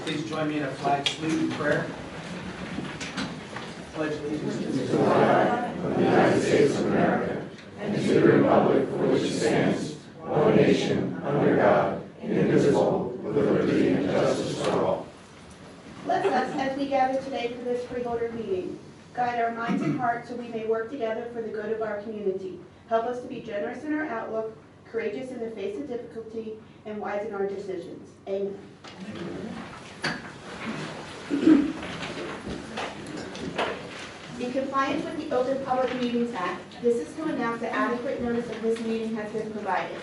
Please join me in a flag salute and prayer. Pledge allegiance to the flag of the United States of America and to the republic for which it stands, one nation, under God, indivisible, with liberty and justice for all. Bless us as we gather today for this freeholder meeting. Guide our minds and hearts so we may work together for the good of our community. Help us to be generous in our outlook, courageous in the face of difficulty, and wise in our decisions. Amen. In compliance with the Open Public Meetings Act, this is to announce that adequate notice of this meeting has been provided.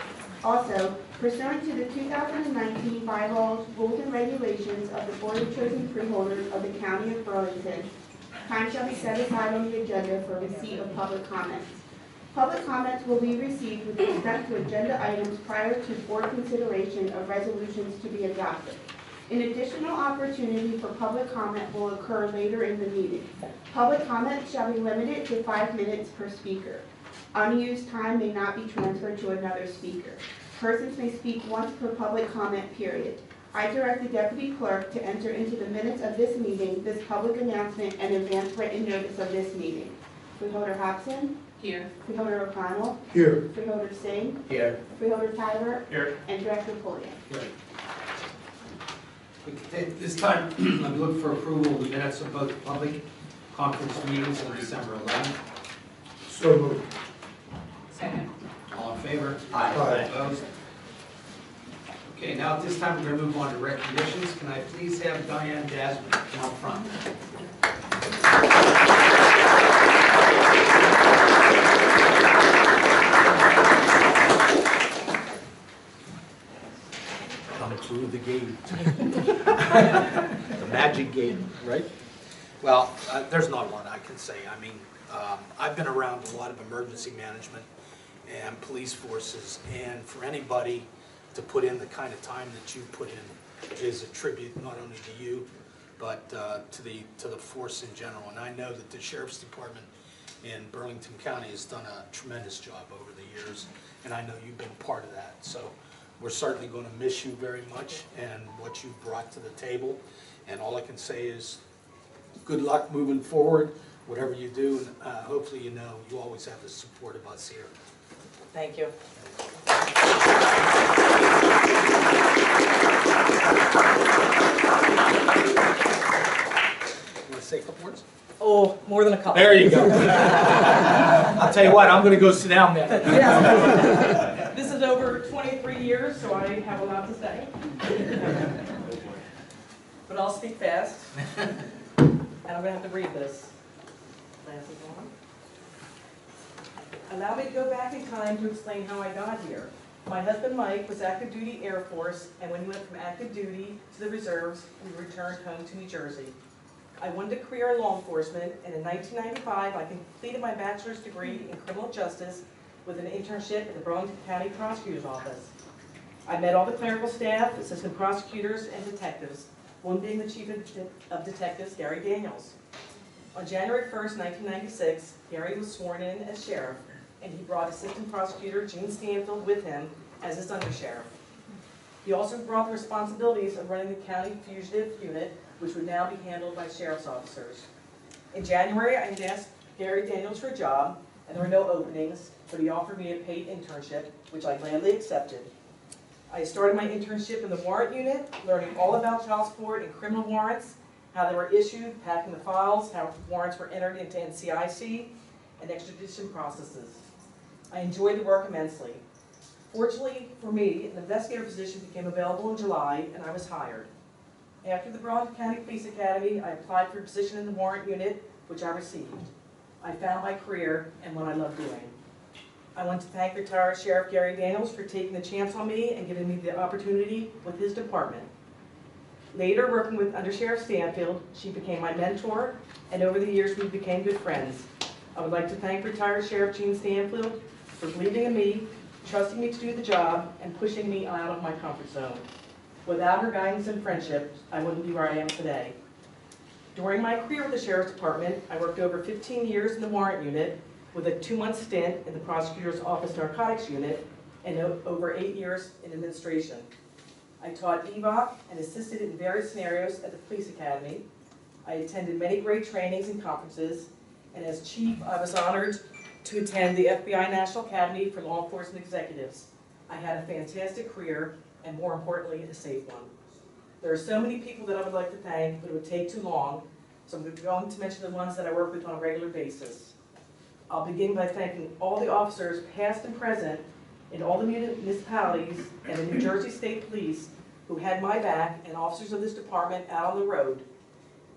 Also, pursuant to the 2019 bylaws, rules, and regulations of the Board of Chosen Freeholders of the County of Burlington, time shall be set aside on the agenda for receipt of public comments. Public comments will be received with respect to agenda items prior to board consideration of resolutions to be adopted. An additional opportunity for public comment will occur later in the meeting. Public comment shall be limited to 5 minutes per speaker. Unused time may not be transferred to another speaker. Persons may speak once per public comment period. I direct the Deputy Clerk to enter into the minutes of this meeting this public announcement and advance written notice of this meeting. Freeholder Hobson? Here. Freeholder O'Connell? Here. Freeholder Singh? Here. Freeholder Tyler? Here. And Director Pulliam. Here. At this time, I'm looking for approval of the minutes of both public conference meetings on December 11th. So moved. Second. All in favor? Aye. Opposed? Okay, now at this time, we're going to move on to recognitions. Can I please have Diane Jasmine come up front? Come through the gate. The magic gate, right? Well, there's not a lot I can say. I mean, I've been around a lot of emergency management and police forces, and for anybody to put in the kind of time that you put in is a tribute not only to you, but to the force in general. And I know that the Sheriff's Department in Burlington County has done a tremendous job over the years, and I know you've been part of that. So we're certainly going to miss you very much and what you've brought to the table. And all I can say is good luck moving forward, whatever you do, and hopefully you know you always have the support of us here. Thank you. You want to say a couple words? Oh, more than a couple. There you go. I'll tell you what, I'm going to go sit down there. Yeah. This is over 23 years, so I have a lot to say. But I'll speak fast. And I'm going to have to read this. Glasses on. Allow me to go back in time to explain how I got here. My husband Mike was active duty Air Force, and when he went from active duty to the reserves, we returned home to New Jersey. I wanted a career in law enforcement, and in 1995, I completed my bachelor's degree in criminal justice with an internship at the Burlington County Prosecutor's Office. I met all the clerical staff, assistant prosecutors, and detectives, one being the Chief of Detectives, Gary Daniels. On January 1st, 1996, Gary was sworn in as sheriff, and he brought Assistant Prosecutor Gene Stanfield with him as his undersheriff. He also brought the responsibilities of running the county fugitive unit, which would now be handled by sheriff's officers. In January, I had asked Gary Daniels for a job, and there were no openings, but he offered me a paid internship, which I gladly accepted. I started my internship in the warrant unit, learning all about child support and criminal warrants, how they were issued, packing the files, how warrants were entered into NCIC, and extradition processes. I enjoyed the work immensely. Fortunately for me, an investigator position became available in July, and I was hired. After the Burlington County Police Academy, I applied for a position in the warrant unit, which I received. I found my career and what I love doing. I want to thank retired Sheriff Gary Daniels for taking the chance on me and giving me the opportunity with his department. Later, working with Under Sheriff Stanfield, she became my mentor, and over the years we became good friends. I would like to thank retired Sheriff Gene Stanfield for believing in me, trusting me to do the job, and pushing me out of my comfort zone. Without her guidance and friendship, I wouldn't be where I am today. During my career with the Sheriff's Department, I worked over 15 years in the warrant unit with a 2-month stint in the Prosecutor's Office Narcotics Unit and over 8 years in administration. I taught EVOC and assisted in various scenarios at the Police Academy. I attended many great trainings and conferences, and as chief, I was honored to attend the FBI National Academy for Law Enforcement Executives. I had a fantastic career, and more importantly, a safe one. There are so many people that I would like to thank, but it would take too long, so I'm going to mention the ones that I work with on a regular basis. I'll begin by thanking all the officers, past and present, in all the municipalities and the New Jersey State Police who had my back, and officers of this department out on the road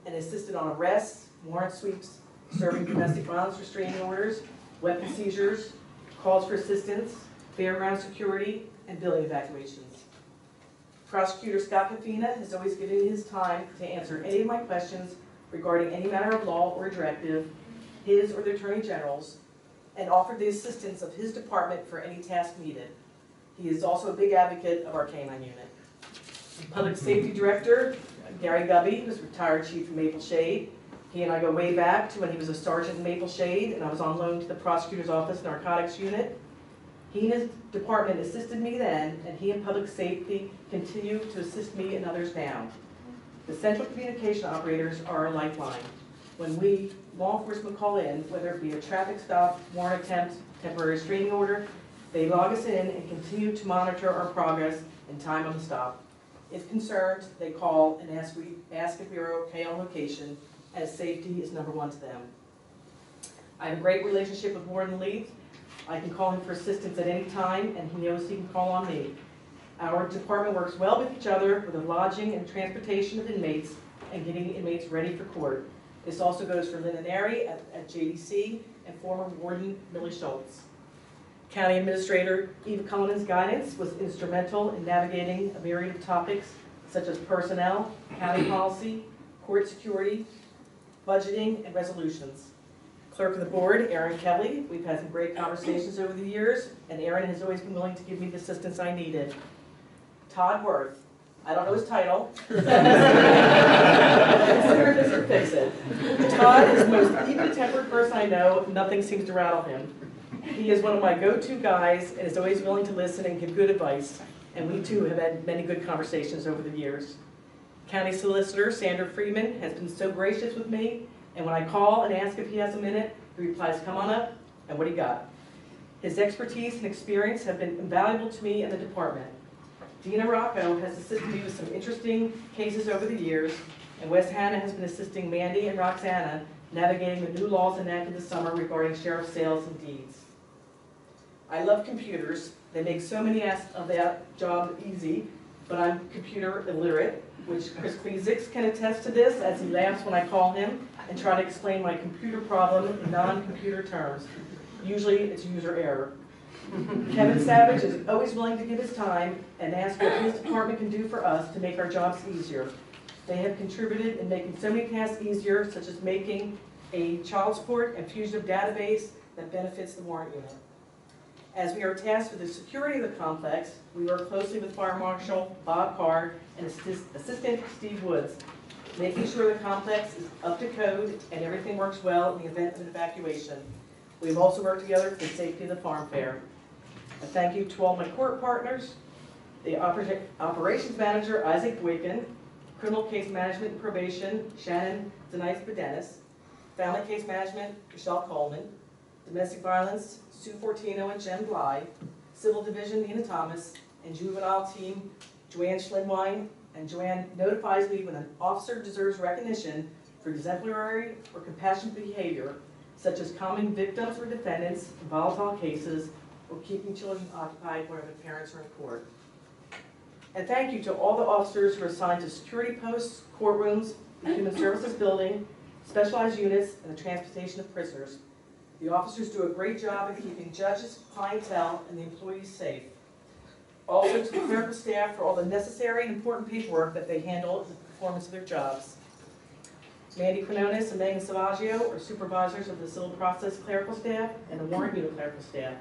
and assisted on arrests, warrant sweeps, serving domestic violence restraining orders, weapon seizures, calls for assistance, fairground security, and building evacuations. Prosecutor Scott Cafina has always given me his time to answer any of my questions regarding any matter of law or directive, his or the Attorney General's, and offered the assistance of his department for any task needed. He is also a big advocate of our K-9 unit. Public Safety Director Gary Gubby was retired chief from Maple Shade. He and I go way back to when he was a sergeant in Maple Shade, and I was on loan to the Prosecutor's Office Narcotics Unit. He and his department assisted me then, and he and Public Safety continue to assist me and others now. The Central Communication Operators are our lifeline. When we, law enforcement, call in, whether it be a traffic stop, warrant attempt, temporary restraining order, they log us in and continue to monitor our progress and time on the stop. If concerned, they call and ask if we are okay on location, as safety is number one to them. I have a great relationship with Warden Leith. I can call him for assistance at any time, and he knows he can call on me. Our department works well with each other with the lodging and transportation of inmates and getting inmates ready for court. This also goes for Lynn and Airy at JDC and former Warden Millie Schultz. County Administrator Eva Cullinan's guidance was instrumental in navigating a myriad of topics such as personnel, county policy, court security, budgeting, and resolutions. Clerk of the Board, Aaron Kelly. We've had some great conversations over the years, and Aaron has always been willing to give me the assistance I needed. Todd Worth. I don't know his title. Mr. Fix-It. Todd is the most even-tempered person I know. Nothing seems to rattle him. He is one of my go-to guys and is always willing to listen and give good advice. And we too have had many good conversations over the years. County Solicitor Sandra Freeman has been so gracious with me, and when I call and ask if he has a minute, he replies, "Come on up," and what do you got? His expertise and experience have been invaluable to me and the department. Dina Rocco has assisted me with some interesting cases over the years, and Wes Hanna has been assisting Mandy and Roxana navigating the new laws enacted this summer regarding sheriff sales and deeds. I love computers. They make so many of that job easy, but I'm computer illiterate, which Chris Klezix can attest to this as he laughs when I call him and try to explain my computer problem in non-computer terms. Usually it's user error. Kevin Savage is always willing to give his time and ask what his department can do for us to make our jobs easier. They have contributed in making so many tasks easier, such as making a child support and fugitive database that benefits the warrant unit. As we are tasked with the security of the complex, we work closely with Fire Marshal Bob Carr and Assistant Steve Woods, making sure the complex is up to code and everything works well in the event of an evacuation. We've also worked together for the safety of the farm fair. A thank you to all my court partners, the operations manager, Isaac Boykin, criminal case management and probation, Shannon Denise-Bedenis, family case management, Michelle Coleman, domestic violence, Sue Fortino and Jen Bly, civil division, Nina Thomas, and juvenile team, Joanne Schlimwine. And Joanne notifies me when an officer deserves recognition for exemplary or compassionate behavior, such as calming victims or defendants in volatile cases, or keeping children occupied where their parents are in court. And thank you to all the officers who are assigned to security posts, courtrooms, the Human Services Building, specialized units, and the transportation of prisoners. The officers do a great job in keeping judges, clientele, and the employees safe. Also to the clerical staff for all the necessary and important paperwork that they handle in the performance of their jobs. Mandy Quinones and Megan Savaggio are supervisors of the civil process clerical staff and the warrant unit clerical staff.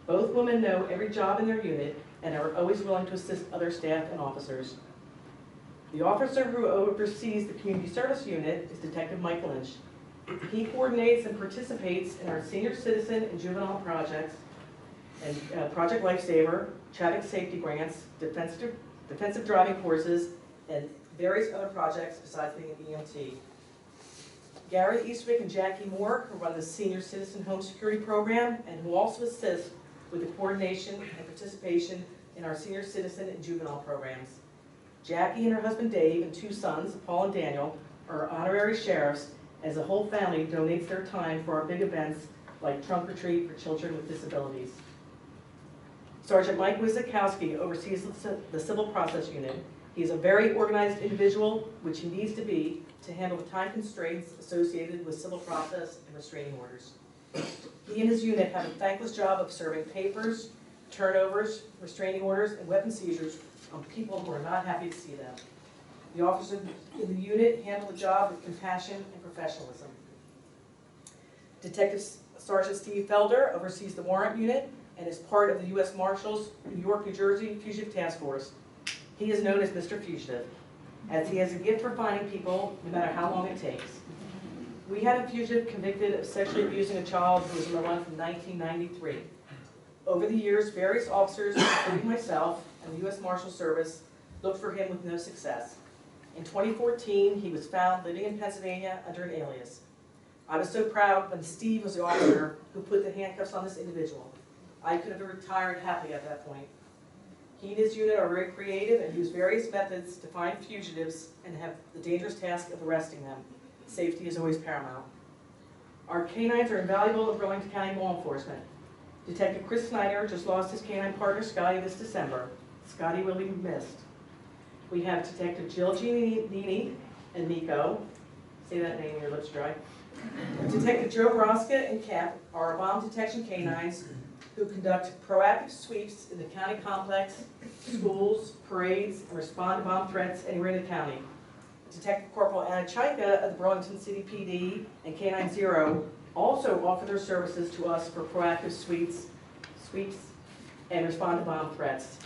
Both women know every job in their unit and are always willing to assist other staff and officers. The officer who oversees the community service unit is Detective Mike Lynch. He coordinates and participates in our senior citizen and juvenile projects and Project Lifesaver, traffic safety grants, defensive driving courses, and various other projects besides being an EMT. Gary Eastwick and Jackie Moore, who run the Senior Citizen Home Security Program, and who also assist with the coordination and participation in our senior citizen and juvenile programs. Jackie and her husband Dave and 2 sons, Paul and Daniel, are honorary sheriffs, as the whole family donates their time for our big events like Trunk or Treat for children with disabilities. Sergeant Mike Wizakowski oversees the Civil Process Unit. He is a very organized individual, which he needs to be, to handle the time constraints associated with civil process and restraining orders. He and his unit have a thankless job of serving papers, turnovers, restraining orders, and weapon seizures on people who are not happy to see them. The officers in the unit handle the job with compassion and professionalism. Detective Sergeant Steve Felder oversees the warrant unit and is part of the U.S. Marshals New York, New Jersey Fugitive Task Force. He is known as Mr. Fugitive, as he has a gift for finding people no matter how long it takes. We had a fugitive convicted of sexually abusing a child who was on the run from 1993. Over the years, various officers, including myself and the U.S. Marshal Service, looked for him with no success. In 2014, he was found living in Pennsylvania under an alias. I was so proud when Steve was the officer who put the handcuffs on this individual. I could have retired happily at that point. He and his unit are very creative and use various methods to find fugitives and have the dangerous task of arresting them. Safety is always paramount. Our canines are invaluable in Burlington County law enforcement. Detective Chris Snyder just lost his canine partner, Scotty, this December. Scotty will be missed. We have Detective Jill Giannini and Nico. Say that name, your lips dry. Detective Joe Broska and Kemp are our bomb detection canines who conduct proactive sweeps in the county complex, schools, parades, and respond to bomb threats anywhere in the county. Detective Corporal Anna Chaika of the Burlington City PD and K-9 Zero also offer their services to us for proactive sweeps and respond to bomb threats.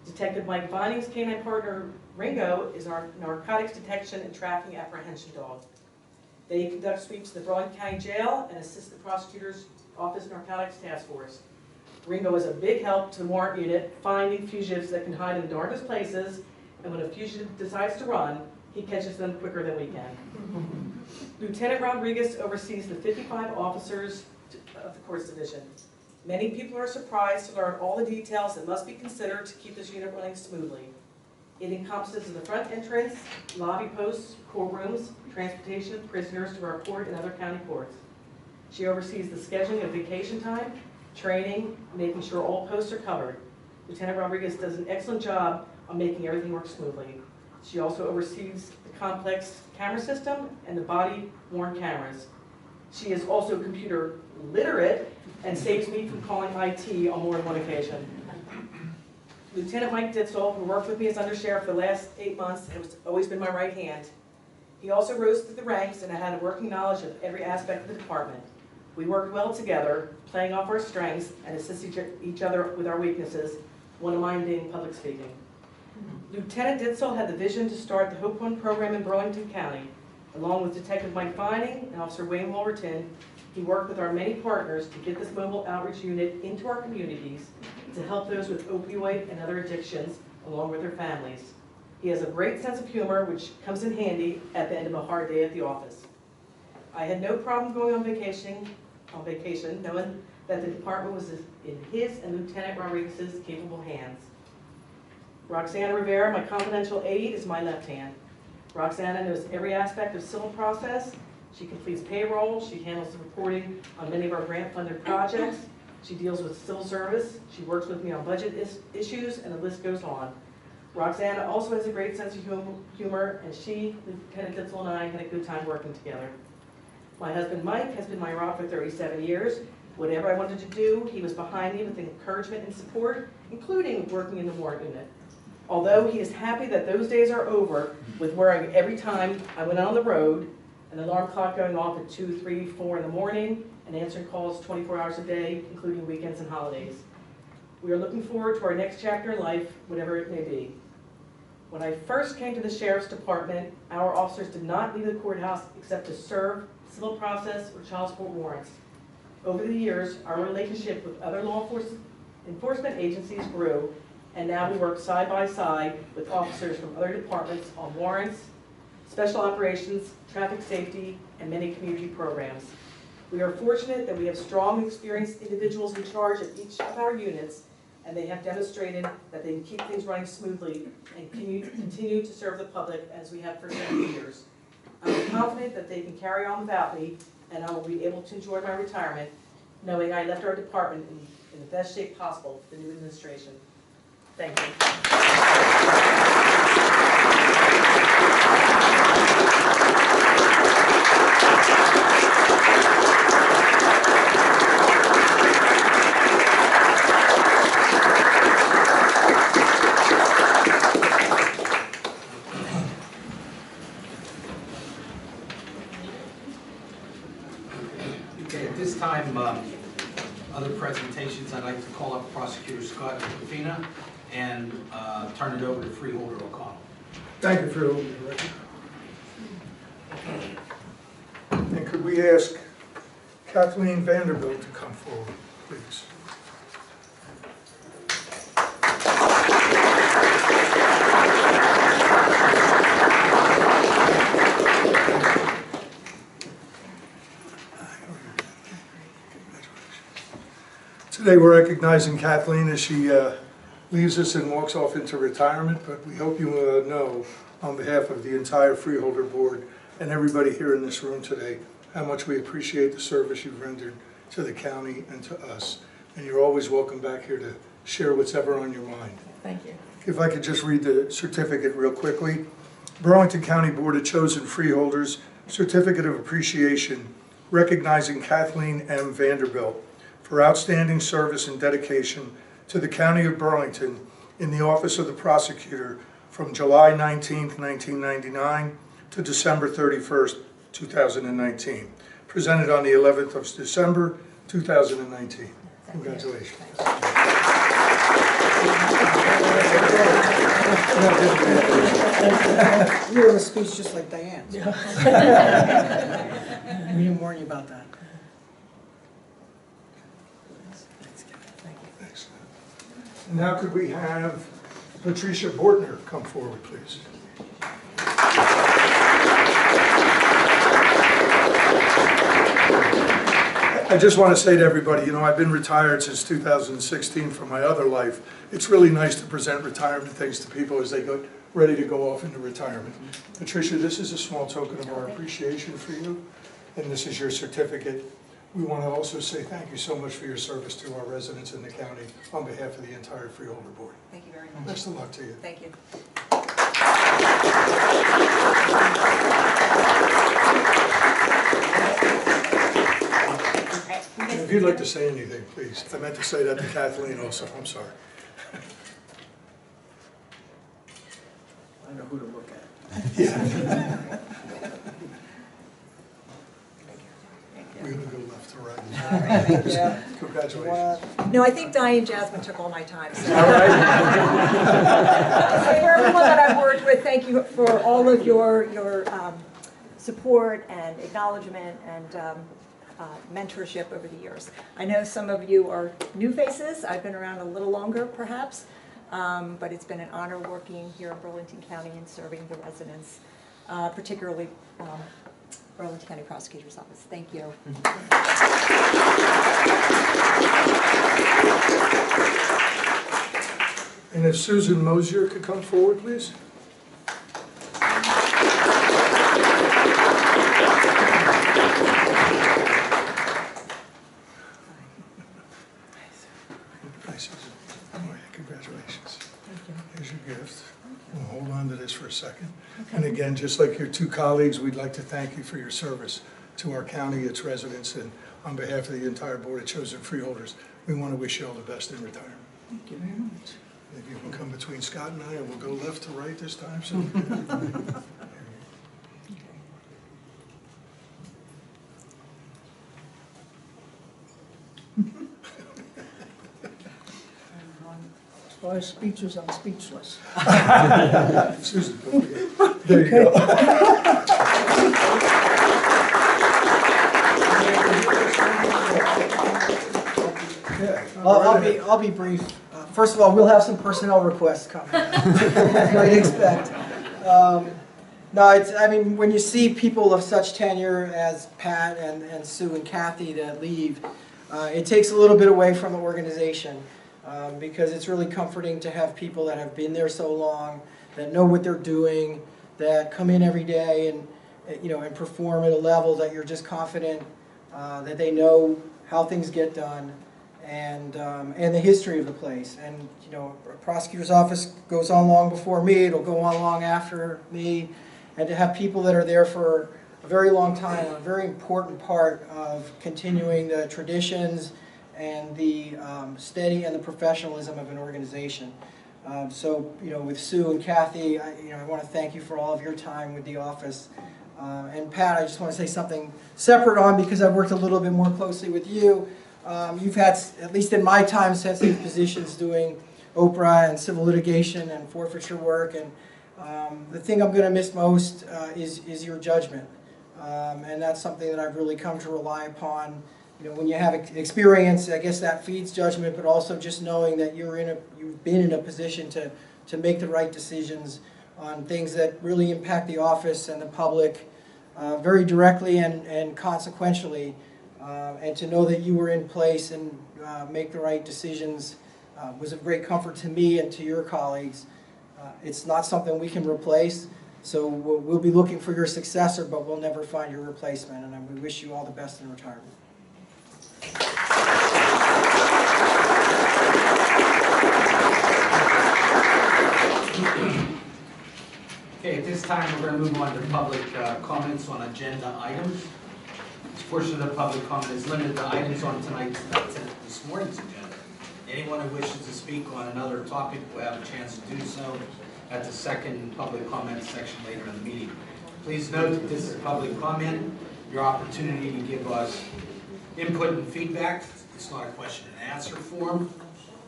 Detective Mike Vining's canine partner Ringo is our narcotics detection and trafficking apprehension dog. They conduct sweeps in the Burlington County Jail and assist the prosecutor's office narcotics task force. Ringo is a big help to the warrant unit, finding fugitives that can hide in the darkest places, and when a fugitive decides to run, he catches them quicker than we can. Lieutenant Rodriguez oversees the 55 officers of the Courts Division. Many people are surprised to learn all the details that must be considered to keep this unit running smoothly. It encompasses the front entrance, lobby posts, courtrooms, transportation of prisoners to our court and other county courts. She oversees the scheduling of vacation time, training, making sure all posts are covered. Lieutenant Rodriguez does an excellent job on making everything work smoothly. She also oversees the complex camera system and the body-worn cameras. She is also computer literate and saves me from calling IT on more than one occasion. Lieutenant Mike Ditzel, who worked with me as undersheriff for the last 8 months, has always been my right hand. He also rose through the ranks and had a working knowledge of every aspect of the department. We worked well together, playing off our strengths and assist each other with our weaknesses, one of mine being public speaking. Lieutenant Ditzel had the vision to start the Hope One program in Burlington County. Along with Detective Mike Vining and Officer Wayne Wolverton, he worked with our many partners to get this mobile outreach unit into our communities to help those with opioid and other addictions along with their families. He has a great sense of humor, which comes in handy at the end of a hard day at the office. I had no problem going on vacation, knowing that the department was in his and Lieutenant Rodriguez's capable hands. Roxana Rivera, my confidential aide, is my left hand. Roxana knows every aspect of civil process. She completes payroll. She handles the reporting on many of our grant-funded projects. She deals with civil service. She works with me on budget issues, and the list goes on. Roxana also has a great sense of humor, and she, Lieutenant Ditzel, and I had a good time working together. My husband Mike has been my rock for 37 years. Whatever I wanted to do, he was behind me with encouragement and support, including working in the warrant unit. Although he is happy that those days are over, with worrying every time I went out on the road, an alarm clock going off at 2, 3, 4 in the morning, and answering calls 24 hours a day, including weekends and holidays. We are looking forward to our next chapter in life, whatever it may be. When I first came to the Sheriff's Department, our officers did not leave the courthouse except to serve civil process or child support warrants. Over the years, our relationship with other law enforcement agencies grew, and now we work side by side with officers from other departments on warrants, special operations, traffic safety, and many community programs. We are fortunate that we have strong, experienced individuals in charge of each of our units, and they have demonstrated that they can keep things running smoothly and continue to serve the public as we have for many years. I'm confident that they can carry on without me, and I will be able to enjoy my retirement, knowing I left our department in the best shape possible for the new administration. Thank you. Okay, at this time, other presentations, I'd like to call up Prosecutor Scott Fina and turn it over to Freeholder O'Connell. Thank you, Freeholder Director. And could we ask Kathleen Vanderbilt to come forward, please? Today we're recognizing Kathleen as she leaves us and walks off into retirement, but we hope you know on behalf of the entire Freeholder Board and everybody here in this room today how much we appreciate the service you've rendered to the county and to us. And you're always welcome back here to share what's ever on your mind. Thank you. If I could just read the certificate real quickly. Burlington County Board of Chosen Freeholders Certificate of Appreciation recognizing Kathleen M. Vanderbilt for outstanding service and dedication to the County of Burlington in the Office of the Prosecutor from July 19, 1999 to December 31st, 2019. Presented on the 11th of December, 2019. Congratulations. You were in a speech just like Diane. We didn't warn you about that. Now could we have Patricia Bortner come forward, please? I just want to say to everybody, you know, I've been retired since 2016 from my other life. It's really nice to present retirement things to people as they get ready to go off into retirement. Patricia, this is a small token of our appreciation for you, and this is your certificate. We want to also say thank you so much for your service to our residents in the county on behalf of the entire Freeholder Board. Thank you very much. Best of luck to you. Thank you. If you'd like to say anything, please. I meant to say that to Kathleen also. I'm sorry. I know who to look at. Yeah. We're going to go left to right. All right, thank you. Congratulations. No, I think Diane Jasmine took all my time. So. All right. For everyone that I've worked with, thank you for all of your support and acknowledgement and mentorship over the years. I know some of you are new faces. I've been around a little longer, perhaps, but it's been an honor working here in Burlington County and serving the residents, particularly Burlington County Prosecutor's Office. Thank you. And if Susan Mosier could come forward, please. Hi, Susan. Oh, yeah, congratulations. Here's your gift. We'll hold on to this for a second. And again, just like your two colleagues, we'd like to thank you for your service to our county, its residents, and on behalf of the entire Board of Chosen Freeholders, we want to wish you all the best in retirement. Thank you very much. If you can come between Scott and I, and we'll go left to right this time. So. As far as speeches, I'm speechless. Susan, don't forget. There you go. I'll be brief. First of all, we'll have some personnel requests coming, as you might expect. No, I mean, when you see people of such tenure as Pat and Sue and Kathy that leave, it takes a little bit away from the organization, because it's really comforting to have people that have been there so long, that know what they're doing, that come in every day and, and perform at a level that you're just confident that they know how things get done, and the history of the place. And a prosecutor's office goes on long before me, it'll go on long after me, and to have people that are there for a very long time, a very important part of continuing the traditions and the steady and the professionalism of an organization. So, with Sue and Kathy, I want to thank you for all of your time with the office. And Pat, I just want to say something separate on, because I've worked a little bit more closely with you. You've had, at least in my time, sensitive positions doing Oprah and civil litigation and forfeiture work. And the thing I'm going to miss most is your judgment. And that's something that I've really come to rely upon. When you have experience, I guess that feeds judgment, but also just knowing that you've been in a position to make the right decisions on things that really impact the office and the public very directly and consequentially. And to know that you were in place and make the right decisions was a great comfort to me and to your colleagues. It's not something we can replace, so we'll be looking for your successor, but we'll never find your replacement, and we wish you all the best in retirement. Okay, at this time, we're going to move on to public comments on agenda items. This portion of the public comment is limited to items on this morning's agenda. Anyone who wishes to speak on another topic will have a chance to do so at the second public comment section later in the meeting. Please note that this is public comment, your opportunity to give us input and feedback. It's not a question and answer forum.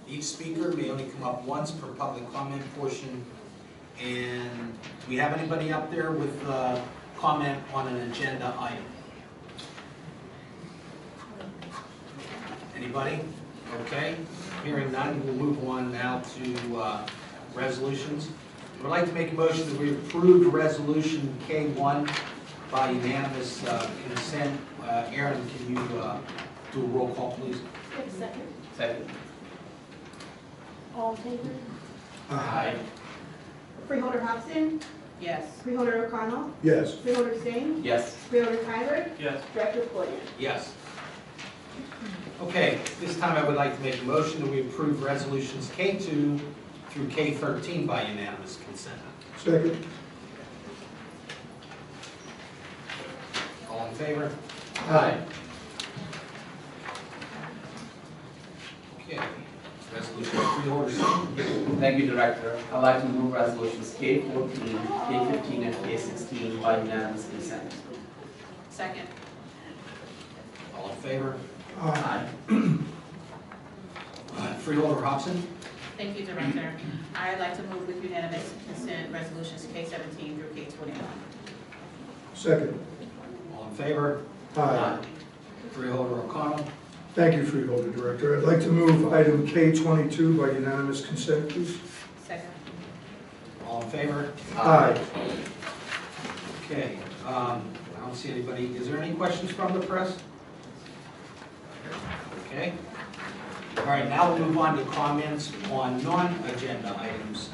Each speaker may only come up once per public comment portion. And do we have anybody up there with comment on an agenda item? Anybody? Okay. Hearing none, we'll move on now to resolutions. I would like to make a motion that we approve resolution K1 by unanimous consent. Aaron, can you do a roll call, please? Second. Second. All in favor? Aye. Freeholder Hobson? Yes. Freeholder O'Connell? Yes. Freeholder Singh? Yes. Freeholder Tyler? Yes. Director Poyer? Yes. Okay, this time I would like to make a motion that we approve resolutions K2 through K13 by unanimous consent. Second. All in favor? Aye. Okay. Resolution Freeholder Singh. Thank you, Director. I'd like to move resolutions K14, K15, and K16 by unanimous consent. Second. All in favor? Aye. Freeholder Hobson. Thank you, Director. I'd like to move with unanimous consent resolutions K17 through K21. Second. All in favor? Aye. Freeholder O'Connell. Thank you, Freeholder Director. I'd like to move item K22 by unanimous consent, please. Second. All in favor? Aye. Okay, I don't see anybody. Is there any questions from the press? Okay. All right, now we'll move on to comments on non-agenda items.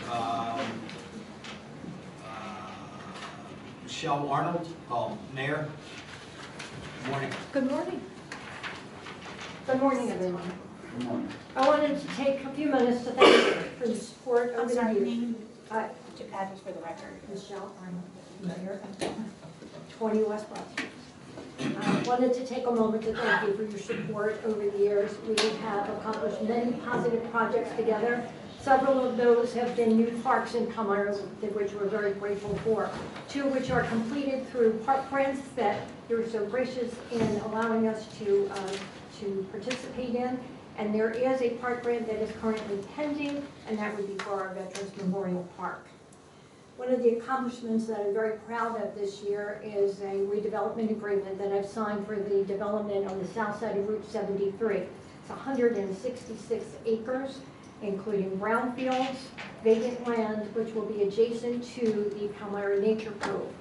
Michelle Arnold, Mayor. Good morning. Good morning. Good morning, everyone. Good morning. I wanted to take a few minutes to thank you for the support I'm over sorry, the years. name to address for the record. Michelle Arnold, Mayor of 20 West Broad Street. I wanted to take a moment to thank you for your support over the years. We have accomplished many positive projects together. Several of those have been new parks in Palmyra, which we're very grateful for. Two which are completed through park grants that you're so gracious in allowing us to participate in. And there is a park grant that is currently pending, and that would be for our Veterans Memorial Park. One of the accomplishments that I'm very proud of this year is a redevelopment agreement that I've signed for the development on the south side of Route 73. It's 166 acres, including brownfields, vacant land, which will be adjacent to the Palmyra Nature Cove.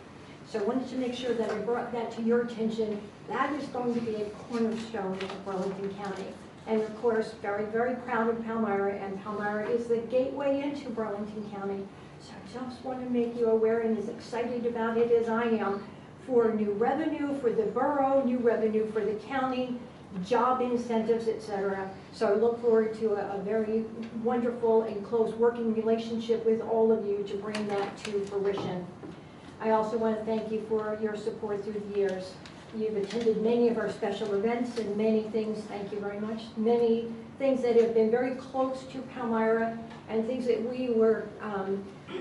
So I wanted to make sure that I brought that to your attention. That is going to be a cornerstone of Burlington County. And of course, very, very proud of Palmyra, and Palmyra is the gateway into Burlington County. So I just want to make you aware and as excited about it as I am for new revenue for the borough, new revenue for the county, job incentives, etc. So I look forward to a very wonderful and close working relationship with all of you to bring that to fruition. I also want to thank you for your support through the years. You've attended many of our special events and many things, thank you very much, many things that have been very close to Palmyra and things that we were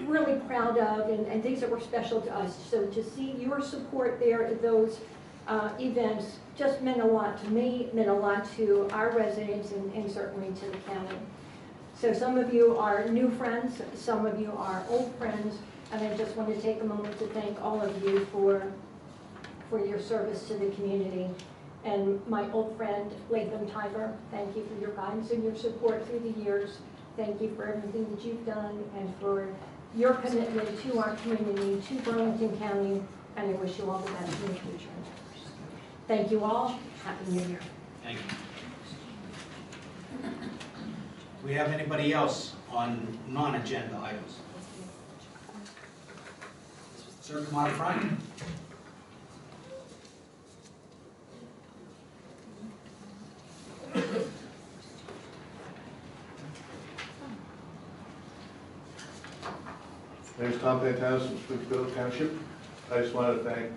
really proud of and things that were special to us. So to see your support there at those events just meant a lot to me, meant a lot to our residents and certainly to the county. So some of you are new friends, some of you are old friends, and I just want to take a moment to thank all of you for your service to the community. And my old friend, Latham Tiber, thank you for your guidance and your support through the years. Thank you for everything that you've done and for your commitment to our community, to Burlington County, and I wish you all the best in the future. Thank you all. Happy New Year. Thank you. We have anybody else on non-agenda items? Sir, come on up front. My name is Tom Pantanis from Springfield Township. I just want to thank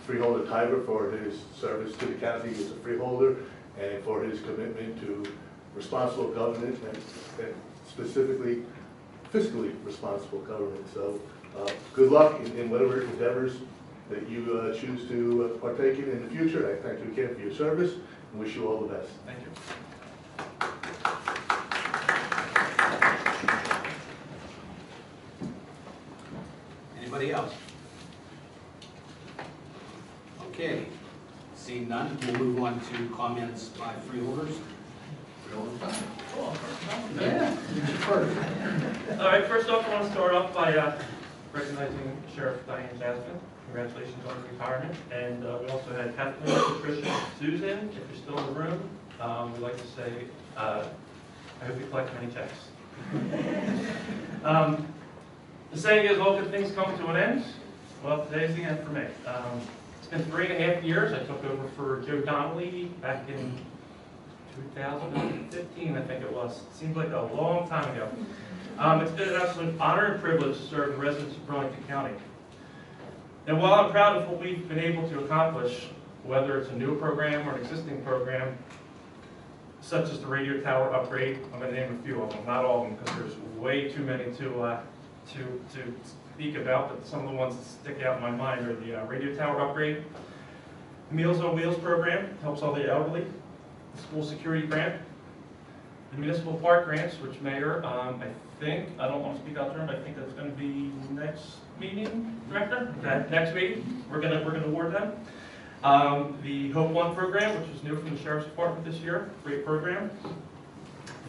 Freeholder Tiber for his service to the county as a freeholder and for his commitment to responsible government and specifically fiscally responsible government. So good luck in whatever endeavors that you choose to partake in the future. I thank you again for your service and wish you all the best. Thank you. Anybody else? Okay, seeing none, we'll move on to comments by freeholders. Freeholder time. Yeah, you first. All right, first off, I want to start off by recognizing Sheriff Diane Jasmine. Congratulations on your retirement. And we also had Kathleen, Patricia, and Susan. If you're still in the room, we'd like to say, I hope you collect many checks. The saying is, all good things come to an end. Well, today's the end for me. It's been 3.5 years. I took over for Joe Donnelly back in 2015, I think it was. It seems like a long time ago. It's been an absolute honor and privilege to serve the residents of Burlington County. And while I'm proud of what we've been able to accomplish, whether it's a new program or an existing program, such as the radio tower upgrade, I'm going to name a few of them, not all of them, because there's way too many to speak about, but some of the ones that stick out in my mind are the radio tower upgrade, the Meals on Wheels program, helps all the elderly, the school security grant, the municipal park grants, which Mayor, I don't want to speak out there, but I think that's going to be next meeting, Director? Next meeting, we're going to award them. The Hope One program, which is new from the Sheriff's Department this year, great program.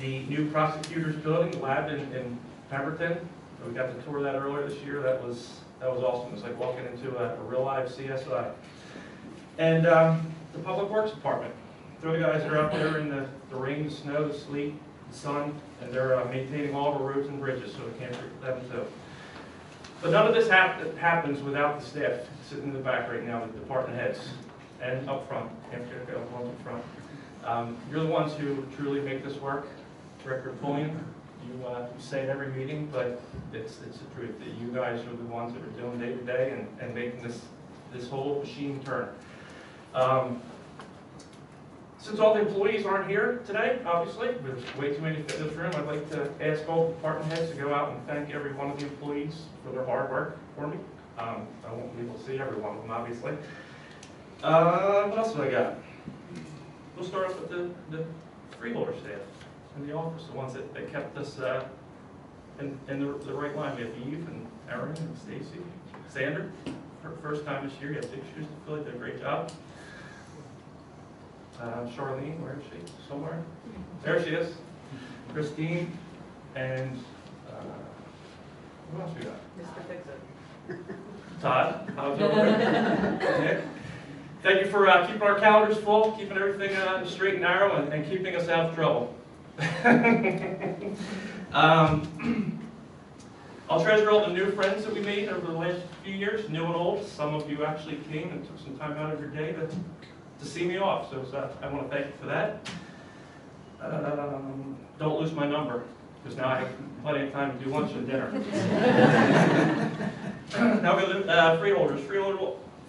The new prosecutors building, lab in Pemberton, we got to tour that earlier this year. That was awesome. It was like walking into a real live CSI. And the Public Works Department. They're the guys that are out there in the rain, the snow, the sleet, the sun, and they're maintaining all the roads and bridges, so we can't forget them too. But none of this happens without the staff sitting in the back right now, the department heads, and up front. Can't forget the ones up front. You're the ones who truly make this work. Director Pulliam, you say it every meeting, but it's the truth that you guys are the ones that are doing day to day and making this whole machine turn. Since all the employees aren't here today, obviously, there's way too many to fit in this room, I'd like to ask all department heads to go out and thank every one of the employees for their hard work for me. I won't be able to see every one of them, obviously. What else do I got? We'll start off with the freeholder staff in the office, the ones that kept us in the right line. We have Eve and Erin and Stacy, Sandra, her first time this year. You have big shoes to fill. They did a great job. Charlene, where is she? Somewhere? There she is. Christine, And who else we got? Mr. Fix-It. Todd, how's it going? Nick? Thank you for keeping our calendars full, keeping everything straight and narrow, and keeping us out of trouble. I'll treasure all the new friends that we made over the last few years, new and old. Some of you actually came and took some time out of your day to see me off, so I want to thank you for that. Don't lose my number, because now I have plenty of time to do lunch and dinner. Now we have freeholders.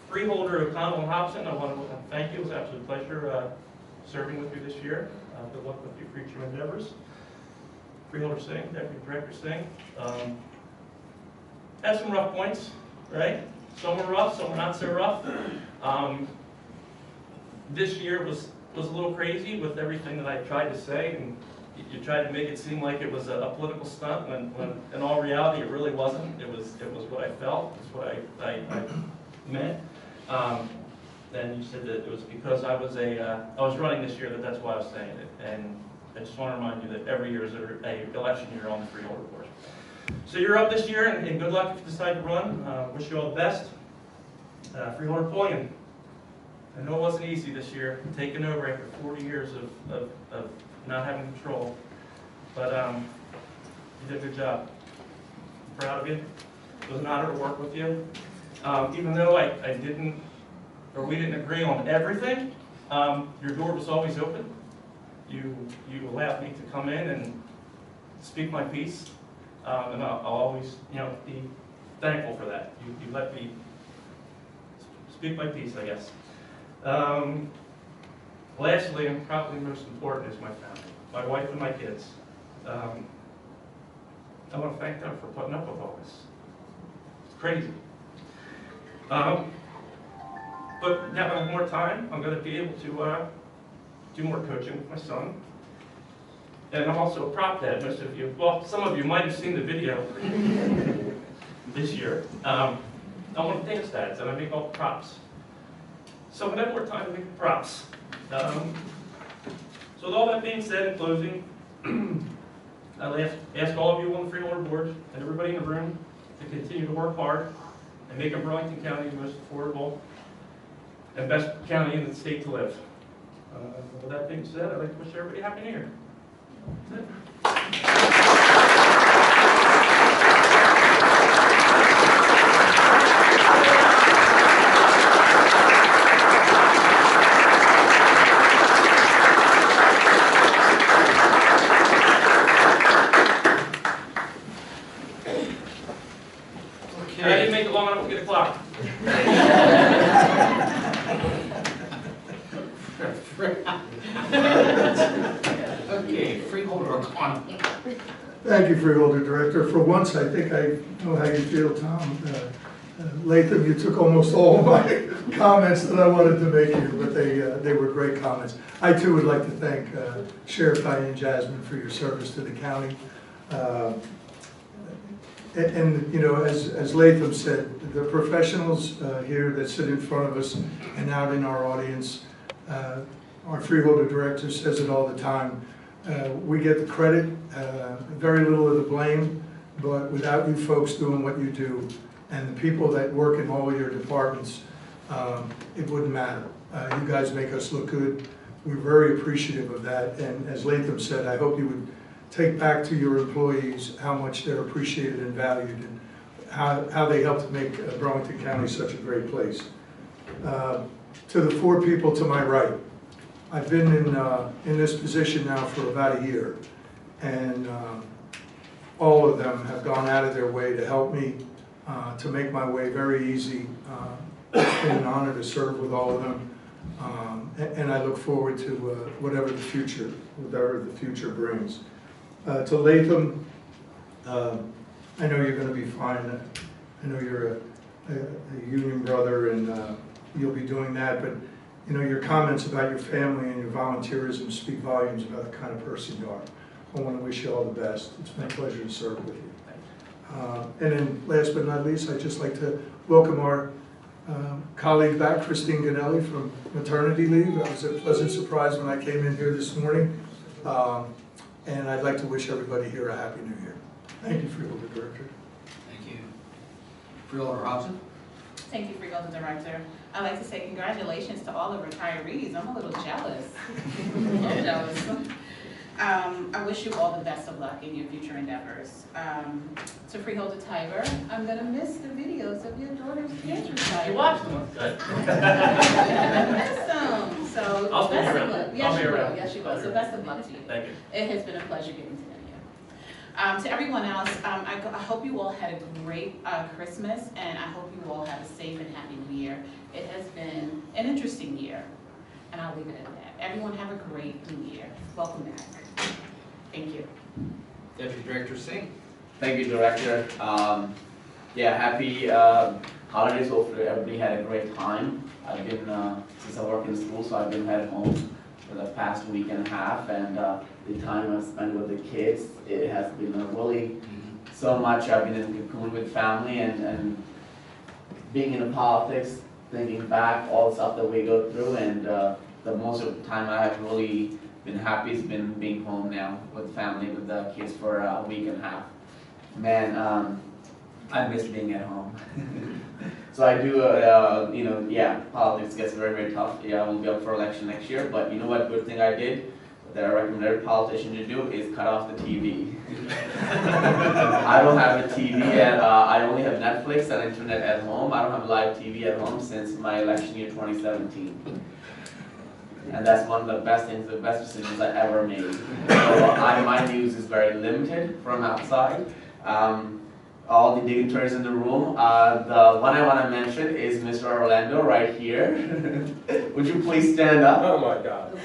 Freeholder O'Connell and Hobson, I want to thank you. It was an absolute pleasure serving with you this year. Good luck with your future endeavors. Freeholder Singh, Deputy Director Singh. Had some rough points, right? Some were rough, some were not so rough. This year was a little crazy with everything that I tried to say, and you tried to make it seem like it was a political stunt, when in all reality it really wasn't. It was what I felt. It's what I meant. And you said that it was because I was running this year that's why I was saying it. And I just want to remind you that every year is an election year on the freeholder board. So you're up this year, and good luck if you decide to run. Wish you all the best. Freeholder Pulliam. I know it wasn't easy this year, taking over after 40 years of not having control. But you did a good job. I'm proud of you. It was an honor to work with you. Even though we didn't agree on everything, your door was always open. You allowed me to come in and speak my piece, and I'll always, be thankful for that. You let me speak my piece, I guess. Lastly, and probably most important, is my family, my wife and my kids. I want to thank them for putting up with all this. It's crazy. But now I have more time. I'm going to be able to do more coaching with my son. And I'm also a prop dad. Most of you, well, some of you might have seen the video this year. I'm one of the dance dads, and I make all the props. So I'm going to have more time to make the props. So with all that being said, in closing, I'll ask all of you on the freeholder board and everybody in the room to continue to work hard and make Burlington County the most affordable and best county in the state to live. With that being said, I'd like to wish everybody a Happy New Year. That's it. I didn't make it long enough to get a clock. Okay, Freeholder O'Connell. Thank you, Freeholder Director. For once, I think I know how you feel, Tom. Latham, you took almost all of my comments that I wanted to make here, but they were great comments. I too would like to thank Sheriff Diane Jasmine for your service to the county. And as Latham said, the professionals here that sit in front of us and out in our audience, our Freeholder Director says it all the time. We get the credit, very little of the blame, but without you folks doing what you do and the people that work in all of your departments, it wouldn't matter. You guys make us look good. We're very appreciative of that. And as Latham said, I hope you would take back to your employees how much they're appreciated and valued, and how they help to make Burlington County such a great place. To the four people to my right, I've been in this position now for about a year, and all of them have gone out of their way to help me, to make my way very easy. It's been an honor to serve with all of them, and I look forward to whatever the future brings. To Latham, I know you're going to be fine. I know you're a union brother, and you'll be doing that, but your comments about your family and your volunteerism speak volumes about the kind of person you are. I want to wish you all the best. It's my pleasure to serve with you. And then last but not least, I'd just like to welcome our colleague back, Christine Ganelli, from maternity leave. That was a pleasant surprise when I came in here this morning. And I'd like to wish everybody here a Happy New Year. Thank you, Freeholder Director. Thank you. Freeholder Robson? Thank you, Freeholder Director. I'd like to say congratulations to all the retirees. I'm a little jealous. A little jealous. I wish you all the best of luck in your future endeavors. To Freeholder Tiber, I'm gonna miss the videos of your daughter's kids recital. You watched them, good. I miss them. So I'll be best of around. luck. I'll Yes, be you will. around. Yes, you will. I'll be So around. best of luck to you. Thank you. It has been a pleasure getting to know you. To everyone else, I hope you all had a great Christmas, and I hope you all have a safe and happy New Year. It has been an interesting year, and I'll leave it at that. Everyone have a great New Year. Welcome back. Thank you. Deputy Director Singh? Thank you, Director. Yeah, happy holidays. Hopefully everybody had a great time. I've been, since I work in school, so I've been at home for the past week and a half, and the time I've spent with the kids, it has been really so much. I've been in cocoon with family and being in the politics, thinking back all the stuff that we go through, and the most of the time I have really been happy has been being home now with family, with the kids for a week and a half. Man, I miss being at home. So I do, you know, yeah, politics gets very, very tough. Yeah, I won't be up for election next year, but you know what good thing I did that I recommend every politician to do is cut off the TV. I don't have a TV, and I only have Netflix and internet at home. I don't have live TV at home since my election year 2017. And that's one of the best things, the best decisions I ever made. So my news is very limited from outside. All the dignitaries in the room. The one I want to mention is Mr. Orlando right here. Would you please stand up? Oh my God.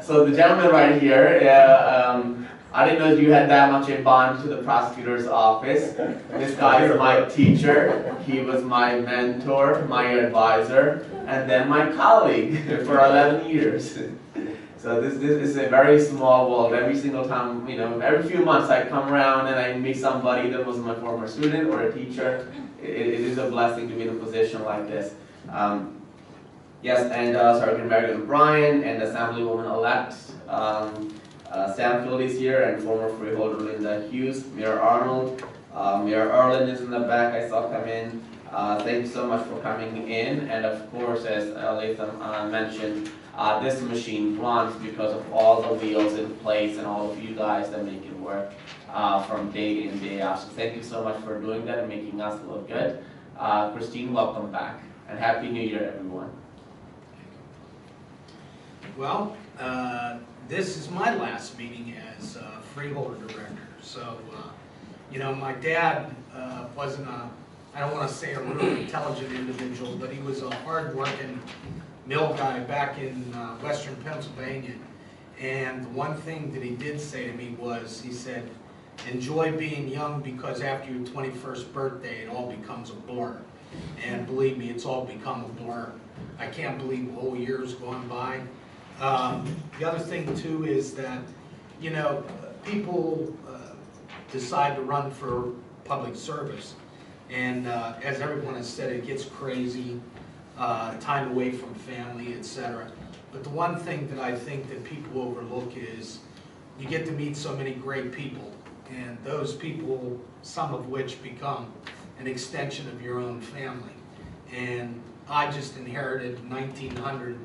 So the gentleman right here, I didn't know you had that much in bond to the prosecutor's office. This guy is my teacher. He was my mentor, my advisor, and then my colleague for 11 years. So this is a very small world. Every single time, you know, every few months I come around and I meet somebody that was my former student or a teacher. It is a blessing to be in a position like this. Yes, and Sergeant Meredith O'Brien and Assemblywoman-elect Stanfield is here, and former freeholder Linda Hughes, Mayor Arnold, Mayor Erlin is in the back, I saw come in. Thank you so much for coming in, and of course, as Latham mentioned, this machine runs because of all the wheels in place and all of you guys that make it work from day in, day out. So thank you so much for doing that and making us look good. Christine, welcome back, and Happy New Year, everyone. Well, this is my last meeting as freeholder director. So, you know, my dad wasn't I don't want to say a really intelligent individual, but he was a hard-working mill guy back in western Pennsylvania. And one thing that he did say to me was, he said, enjoy being young because after your 21st birthday, it all becomes a blur. And believe me, it's all become a blur. I can't believe the whole year's gone by. The other thing too is that, you know, people decide to run for public service. And as everyone has said, it gets crazy, time away from family, etc. But the one thing that I think that people overlook is you get to meet so many great people. And those people, some of which become an extension of your own family. And I just inherited 1,900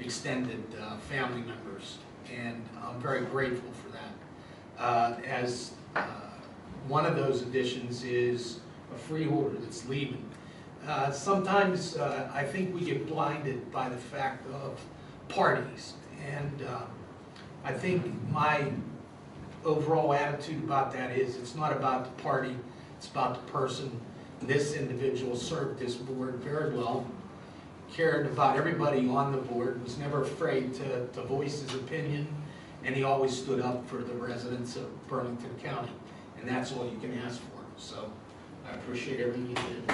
extended family members, and I'm very grateful for that. As one of those additions is a freeholder that's leaving. Sometimes I think we get blinded by the fact of parties, and I think my overall attitude about that is it's not about the party, it's about the person. This individual served this board very well, cared about everybody on the board, was never afraid to voice his opinion, and he always stood up for the residents of Burlington County, and that's all you can ask for. So I appreciate everything you did.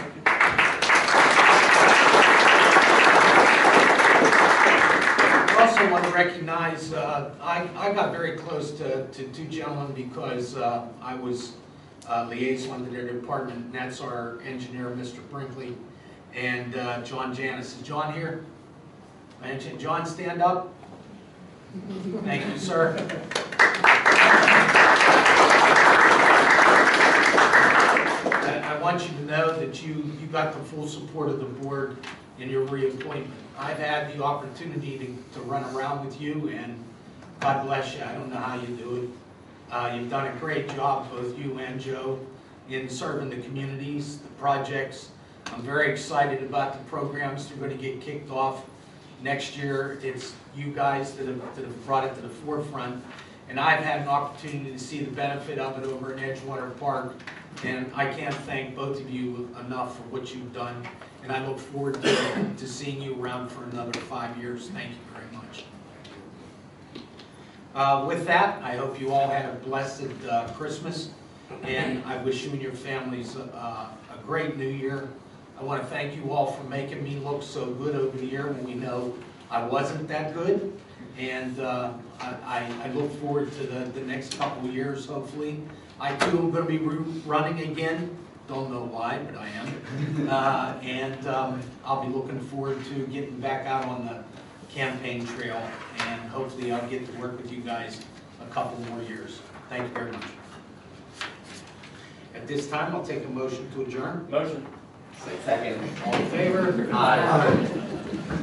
I also want to recognize, I got very close to two gentlemen because I was liaison to their department, and that's our engineer, Mr. Brinkley, and John Janis. Is John here? John, stand up. Thank you, sir. I want you to know that you got the full support of the board in your reappointment. I've had the opportunity to run around with you, and God bless you. I don't know how you do it. You've done a great job, both you and Joe, in serving the communities, the projects. I'm very excited about the programs that are going to get kicked off next year. It's you guys that have brought it to the forefront. And I've had an opportunity to see the benefit of it over in Edgewater Park. And I can't thank both of you enough for what you've done. And I look forward to seeing you around for another 5 years. Thank you very much. With that, I hope you all had a blessed Christmas. And I wish you and your families a great New Year. I want to thank you all for making me look so good over the year when we know I wasn't that good. And I look forward to the next couple of years, hopefully. I too am going to be running again. Don't know why, but I am. And I'll be looking forward to getting back out on the campaign trail. And hopefully I'll get to work with you guys a couple more years. Thank you very much. At this time, I'll take a motion to adjourn. Motion. Second. All in favor? Aye.